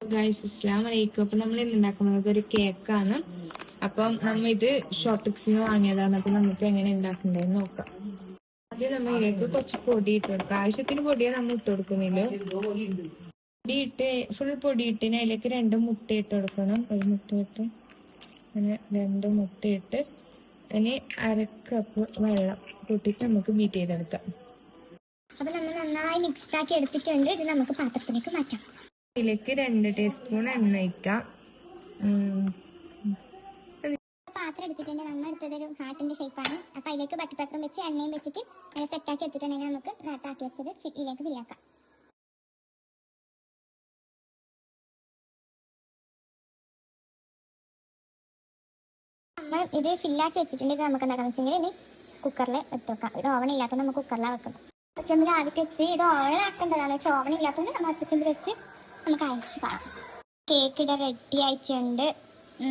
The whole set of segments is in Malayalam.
ഗൈസ് അസ്സലാമു അലൈക്കും. അപ്പൊ നമ്മൾ ഇന്ന് ഉണ്ടാക്കുന്നത് ഒരു കേക്കാണ്. അപ്പം നമ്മ ഇത് ഷോപ്പിക്സിന് വാങ്ങിയതാണ്. അപ്പൊ നമുക്ക് എങ്ങനെ ഉണ്ടാക്കണ്ടേന്ന് നോക്കാം. ആദ്യം നമ്മൾ ഇതിലേക്ക് കുറച്ച് പൊടി ഇട്ട് കൊടുക്കാം. ആവശ്യത്തിന് പൊടിയാണ് നമ്മൾ ഇട്ട് കൊടുക്കുന്നില്ല. പൊടി ഇട്ട് ഫുൾ പൊടി ഇട്ടിന് അതിലേക്ക് 2 മുട്ട ഇട്ട് കൊടുക്കണം. ഒരു മുട്ട ഇട്ട് അങ്ങനെ 2 മുട്ട ഇട്ട് അതിന് 1/2 കപ്പ് വെള്ളം കൂട്ടിട്ട് നമുക്ക് ബീറ്റ് ചെയ്തെടുക്കാം. അപ്പൊ നമ്മൾ നന്നായി മിക്സ് ആക്കി എടുത്തിട്ടുണ്ട്. ഇത് നമുക്ക് പാത്രത്തിലേക്ക് മാറ്റാം. ഇതിലേക്ക് 2 ടീസ്പൂൺ എണ്ണ ഒഴിക്കാം. പാത്രം എടുത്തിട്ടുണ്ട്. നമ്മൾ എടുത്തത് ഒരു ഹാർട്ടിന്റെ ഷേപ്പാണ്. അപ്പൊ അതിലേക്ക് ബട്ടർ പേപ്പറും വെച്ച് എണ്ണയും വെച്ചിട്ട് സെറ്റാക്കി എടുത്തിട്ടുണ്ടെങ്കിൽ നമുക്ക് നേരത്തെ ആക്കി വെച്ചത് ഇതിലേക്ക് ഫില്ലാക്കാം. നമ്മൾ ഇത് ഫില്ലാക്കി വെച്ചിട്ടുണ്ട്. ഇത് നമുക്ക് എന്താണെന്ന് വെച്ചെങ്കിൽ ഇനി കുക്കറിൽ എടുത്ത് വെക്കാം. ഇത് ഓവൺ ഇല്ലാത്തതുകൊണ്ട് നമുക്ക് കുക്കറിലാണ് വെക്കുന്നത്. അപ്പച്ചമ്പിൽ ആദ്യം വെച്ച് ഇത് ഓവണാക്കേണ്ടതാണ്. പക്ഷെ ഓവൺ ഇല്ലാത്തതുകൊണ്ട് നമ്മൾ അപ്പച്ചമ്പിൽ വെച്ച് നമുക്ക് അയച്ചു കാണാം. കേക്ക് ഇവിടെ റെഡി ആയിട്ടുണ്ട്.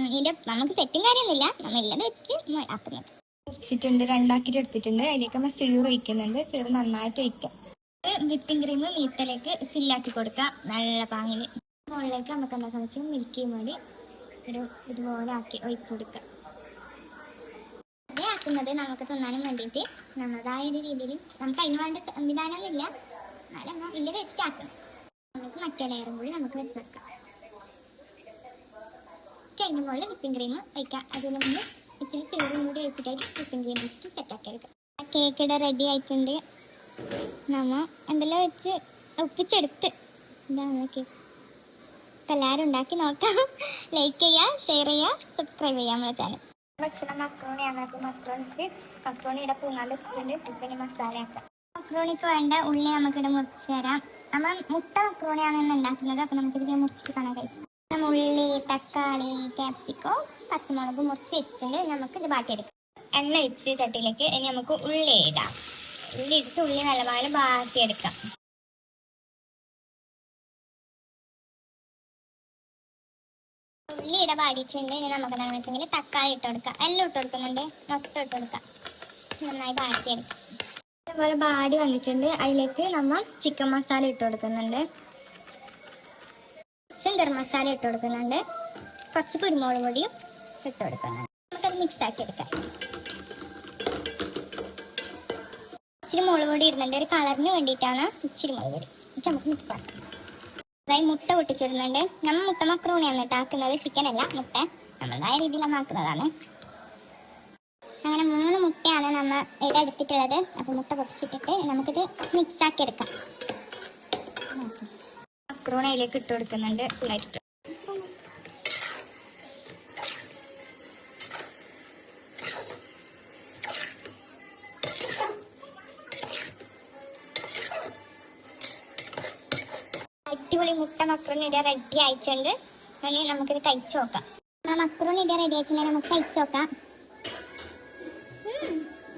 ഇതിന്റെ നമുക്ക് സെറ്റും കാര്യമൊന്നുമില്ല, നമ്മൾ എല്ലാം വെച്ചിട്ട് ആക്കുന്നത്. മുറിച്ചിട്ടുണ്ട്, 2 ആക്കിയിട്ട് എടുത്തിട്ടുണ്ട്. അതിലേക്ക് നമ്മൾ സീറോ ഒഴിക്കുന്നുണ്ട്. സീറോ നന്നായിട്ട് ഒഴിക്കാം. വിപ്പിംഗ് ക്രീം മീത്തലേക്ക് ഫില്ലാക്കി കൊടുക്കാം നല്ല പാങ്ങിൽ. മുകളിലേക്ക് നമുക്ക് എന്താണെന്ന് വെച്ചാൽ മിൽക്കി മടി ഇതുപോലെ ആക്കി ഒഴിച്ചു കൊടുക്കാം. ആക്കുന്നത് നമുക്ക് തിന്നാനും വേണ്ടിയിട്ട് നമ്മളതായ ഒരു രീതിയിൽ നമുക്ക് അതിന് വേണ്ട സംവിധാനമൊന്നുമില്ല, എന്നാലും നമ്മൾ ഇല്ല വെച്ചിട്ട് ആക്കണം. നമുക്ക് മറ്റേ ലെയറും കൂടി നമുക്ക് വെച്ച് കൊടുക്കാം. അതിൻ്റെ മുകളിൽ വിപ്പിംഗ് ക്രീം വയ്ക്കാം. അതിന് മുമ്പ് ഇച്ചിരി സീറും കൂടി വെച്ചിട്ടായിട്ട് വിപ്പിംഗ് ക്രീം വെച്ചിട്ട് സെറ്റാക്കി എടുക്കാം. കേക്ക് ഇവിടെ റെഡി ആയിട്ടുണ്ട്. നമ്മൾ എന്തെല്ലാം വെച്ച് ഒപ്പിച്ചെടുത്ത് ഇതാണ് കേക്ക്. എല്ലാവരും ഉണ്ടാക്കി നോക്കാം. ലൈക്ക് ചെയ്യുക, ഷെയർ ചെയ്യുക, സബ്സ്ക്രൈബ് ചെയ്യുക നമ്മുടെ ചാനൽ. ഭക്ഷണം മക്രോണിയാണ്. അപ്പോൾ മക്രോണിയുടെ പൂങ്ങാൻ വെച്ചിട്ടുണ്ട്. പിന്നെ മസാല ആക്കാം. മക്രോണിക്ക് വേണ്ട ഉള്ളി നമുക്കിവിടെ മുറിച്ച് തരാം. നമ്മൾ മുട്ട മക്രോണിയാണ് ഇന്ന് ഉണ്ടാക്കുന്നത്. അപ്പോൾ നമുക്കിതിനെ മുറിച്ചിട്ട് കാണാൻ കഴിയും. ഉള്ളി, തക്കാളി, ക്യാപ്സിക്കോ, പച്ചമുളക് മുറിച്ച് വെച്ചിട്ടുണ്ട്. നമുക്കിത് ബാക്കിയെടുക്കാം. എണ്ണ ഒഴിച്ച് ചട്ടിയിലേക്ക് ഇനി നമുക്ക് ഉള്ളി ഇടാം. ഉള്ളി ഇട്ട് ഉള്ളി നല്ലപോലെ ബാക്കിയെടുക്കാം. ഉള്ളി ഇട ബാടിച്ചിട്ടുണ്ട്. ഇനി നമുക്ക് എന്താണെന്ന് വെച്ചെങ്കിൽ തക്കാളി ഇട്ട് കൊടുക്കാം. എല്ലാം ഇട്ട് കൊടുക്കുന്നുണ്ട്. മൊത്തം ഇട്ട് കൊടുക്കാം. നന്നായി ബാക്കിയെടുക്കാം. അതുപോലെ ബാടി വന്നിട്ടുണ്ട്. അതിലേക്ക് നമ്മൾ ചിക്കൻ മസാല ഇട്ട് കൊടുക്കുന്നുണ്ട്. ഗരം മസാല ഇട്ട് കൊടുക്കുന്നുണ്ട്. കുറച്ച് കുരുമുളക് പൊടിയും ഇട്ട് കൊടുക്കുന്നുണ്ട്. നമുക്കത് മിക്സ് ആക്കി എടുക്കാം. ഇച്ചിരി മുളക് പൊടി ഇടുന്നുണ്ട്, ഒരു കളറിന് വേണ്ടിയിട്ടാണ് ഇച്ചിരി മുളക് പൊടി. നമുക്ക് മിക്സ് ആക്കാം. അതായത് മുട്ട പൊട്ടിച്ചിടുന്നുണ്ട്. നമ്മൾ മുട്ട മക്രോണിയാണ് ആക്കുന്നത്, ചിക്കൻ അല്ല, മുട്ട നമ്മളതായ രീതിയിലാണ് ആക്കുന്നതാണ്. അങ്ങനെ 3 മുട്ടയാണ് നമ്മൾ ഇവിടെ എടുത്തിട്ടുള്ളത്. അപ്പോൾ മുട്ട പൊട്ടിച്ചിട്ടിട്ട് നമുക്കിത് മിക്സ് ആക്കി എടുക്കാം. മക്രോണി അതിലേക്ക് ഇട്ട് കൊടുക്കുന്നുണ്ട്. ഫുള്ളായിട്ട് അടിപൊളി മുട്ട മക്രോണി ഇവിടെ റെഡി ആയിട്ടുണ്ട്. അങ്ങനെ നമുക്കിത് കഴിച്ചു നോക്കാം. മക്രോണി ഇവിടെ റെഡി ആയിട്ടുണ്ടെങ്കിൽ നമുക്ക് കഴിച്ചു നോക്കാം.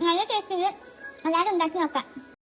നല്ല ടേസ്റ്റ്. എല്ലാവരും ഉണ്ടാക്കി നോക്കാം.